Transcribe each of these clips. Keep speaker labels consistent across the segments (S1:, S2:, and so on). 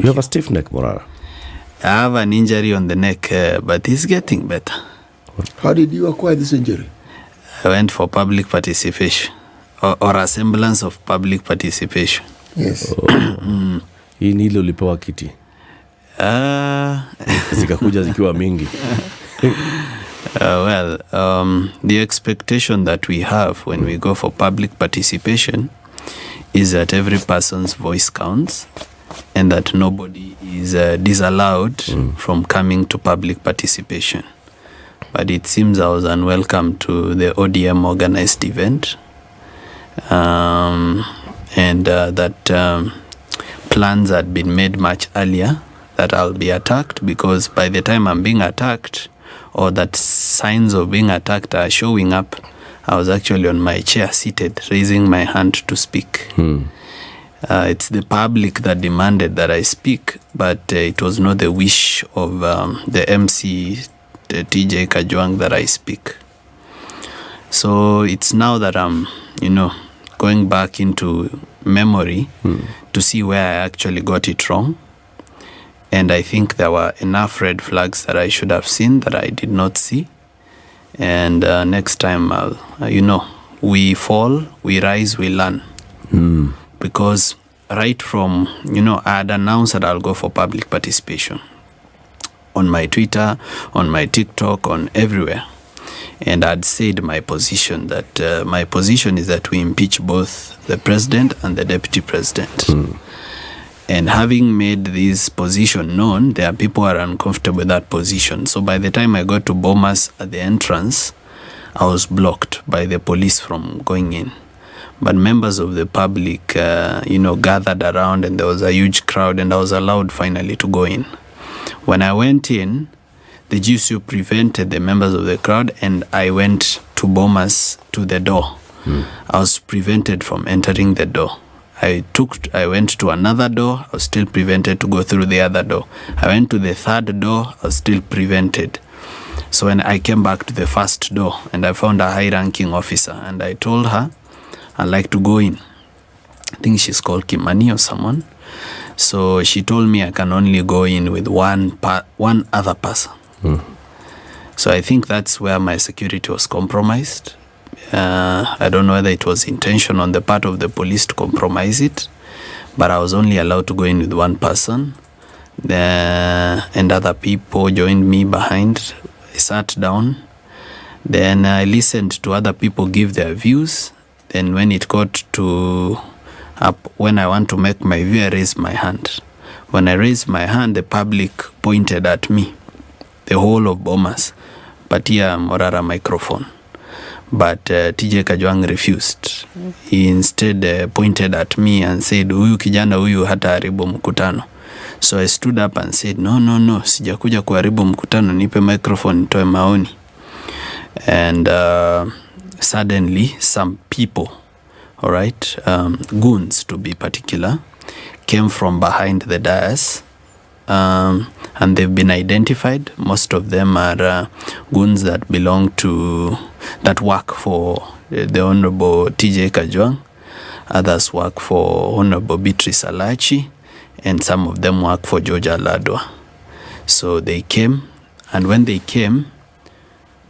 S1: You have a stiff neck, Morara.
S2: I have an injury on the neck, but it's getting better.
S3: How did you acquire this injury?
S2: I went for public participation or a semblance of public participation.
S3: Yes.
S1: Hii ni ile ulipewa kiti. Zikakuja zikiwa mingi.
S2: The expectation that we have when we go for public participation is that every person's voice counts and that nobody is disallowed from coming to public participation. But it seems I was unwelcome to the ODM organized event, and that plans had been made much earlier that I'll be attacked, because by the time I'm being attacked, or that signs of being attacked are showing up, I was actually on my chair seated, raising my hand to speak. It's the public that demanded that I speak, but it was not the wish of the MC, TJ Kajwang, that I speak. So it's now that I'm, going back into memory to see where I actually got it wrong. And I think there were enough red flags that I should have seen that I did not see. And next time, we fall, we rise, we learn. Because right from, I had announced that I'll go for public participation on my Twitter, on my TikTok, on everywhere. And I'd said my position, that my position is that we impeach both the president and the deputy president. And having made this position known, there are people who are uncomfortable with that position. So by the time I got to Bomas at the entrance, I was blocked by the police from going in. But members of the public, gathered around, and there was a huge crowd, and I was allowed finally to go in. When I went in, the GSU prevented the members of the crowd, and I went to Bomas to the door. I was prevented from entering the door. I went to another door, I was still prevented to go through the other door. I went to the third door, I was still prevented. So when I came back to the first door, and I found a high-ranking officer, and I told her I'd like to go in. I think she's called Kimani or someone. So she told me I can only go in with one other person. So I think that's where my security was compromised. I don't know whether it was intention on the part of the police to compromise it, but I was only allowed to go in with one person. And other people joined me behind. I sat down. Then I listened to other people give their views. Then when it got to when I want to make my view, I raised my hand. When I raised my hand, the public pointed at me, the whole of Bomas, patia Morara microphone. But TJ Kajwang refused. He instead pointed at me and said, huyu kijana huyu hata haribu mkutano. So I stood up and said, no, sijakuja kuharibu mkutano, nipe microphone, nitoe maoni. And suddenly some people, goons to be particular, came from behind the dais, and they've been identified. Most of them are goons that work for the Honorable TJ Kajwang. Others work for Honorable Beatrice Alachi, and some of them work for George Aladwa. So they came, and when they came,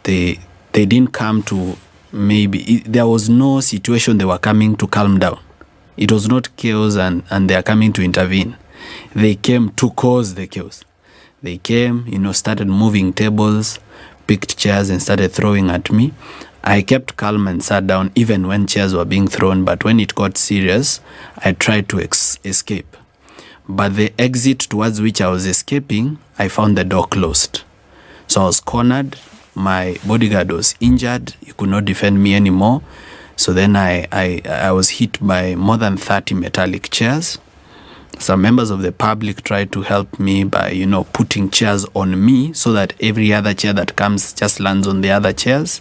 S2: they didn't come to there was no situation they were coming to calm down. It was not chaos and they are coming to intervene. They came to cause the chaos. They came, started moving tables, picked chairs and started throwing at me. I kept calm and sat down even when chairs were being thrown, but when it got serious, I tried to escape. But the exit towards which I was escaping, I found the door closed. So I was cornered. My bodyguard was injured. He could not defend me anymore. So then I was hit by more than 30 metallic chairs. Some members of the public tried to help me by, putting chairs on me so that every other chair that comes just lands on the other chairs.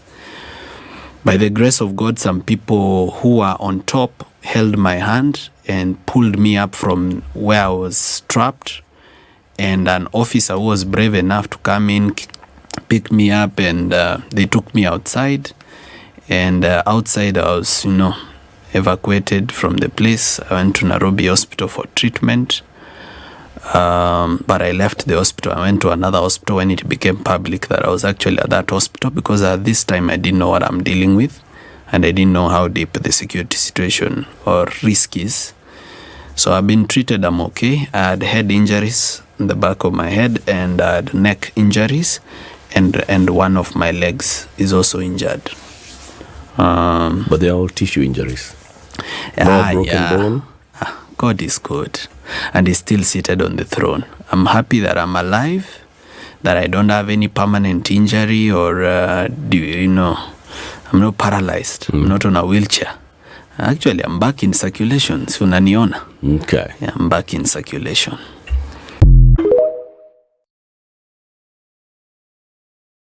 S2: By the grace of God, some people who were on top held my hand and pulled me up from where I was trapped. And an officer who was brave enough to come in, pick me up, and they took me outside. And outside I was, evacuated from the place. I went to Nairobi Hospital for treatment. But I left the hospital. I went to another hospital when it became public that I was actually at that hospital, because at this time I didn't know what I'm dealing with, and I didn't know how deep the security situation or risk is. So I've been treated. I'm okay. I had head injuries in the back of my head, and I had neck injuries, and one of my legs is also injured.
S1: But they are all tissue injuries. No broken bone.
S2: God is good, and He's still seated on the throne. I'm happy that I'm alive, that I don't have any permanent injury, or I'm not paralyzed. I'm not on a wheelchair. Actually, I'm back in circulation. So unaniona.
S1: Okay.
S2: Yeah, I'm back in circulation.